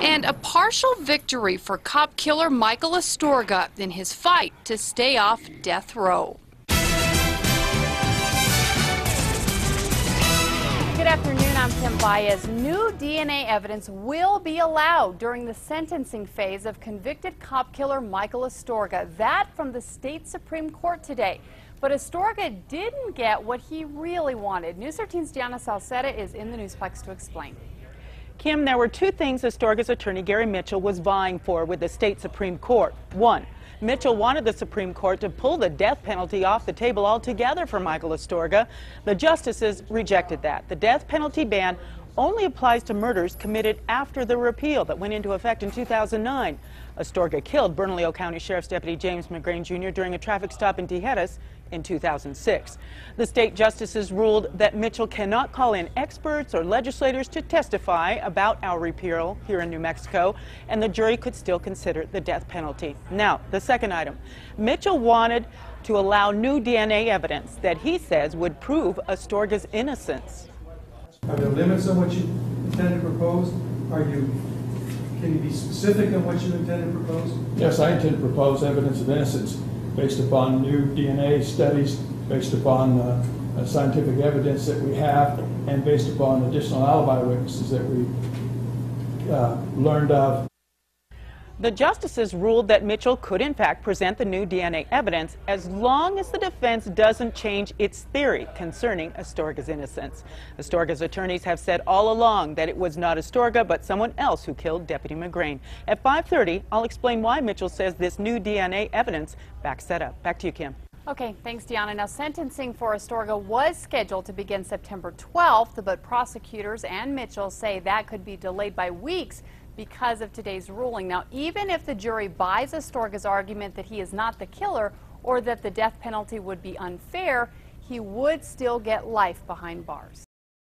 And a partial victory for cop killer Michael Astorga in his fight to stay off death row. Good afternoon, I'm Kim Baez. New DNA evidence will be allowed during the sentencing phase of convicted cop killer Michael Astorga. That from the state Supreme Court today. But Astorga didn't get what he really wanted. News 13's Diana Salceda is in the Newsplex to explain. Kim, there were two things Astorga's attorney Gary Mitchell was vying for with the state Supreme Court. One, Mitchell wanted the Supreme Court to pull the death penalty off the table altogether for Michael Astorga. The justices rejected that. The death penalty ban only applies to murders committed after the repeal that went into effect in 2009. Astorga killed Bernalillo County Sheriff's Deputy James McGrain Jr. during a traffic stop in Tijeras in 2006. The state justices ruled that Mitchell cannot call in experts or legislators to testify about our repeal here in New Mexico, and the jury could still consider the death penalty. Now, the second item. Mitchell wanted to allow new DNA evidence that he says would prove Astorga's innocence. Are there limits on what you intend to propose? Can you be specific on what you intend to propose? Yes, I intend to propose evidence of innocence based upon new DNA studies, based upon scientific evidence that we have, and based upon additional alibi witnesses that we learned of. The justices ruled that Mitchell could in fact present the new DNA evidence as long as the defense doesn't change its theory concerning Astorga's innocence. Astorga's attorneys have said all along that it was not Astorga but someone else who killed Deputy McGrain. At 5:30, I'll explain why Mitchell says this new DNA evidence backs that up. Back to you, Kim. Okay, thanks, Deanna. Now, sentencing for Astorga was scheduled to begin September 12th, but prosecutors and Mitchell say that could be delayed by weeks because of today's ruling. Now, even if the jury buys Astorga's argument that he is not the killer or that the death penalty would be unfair, he would still get life behind bars.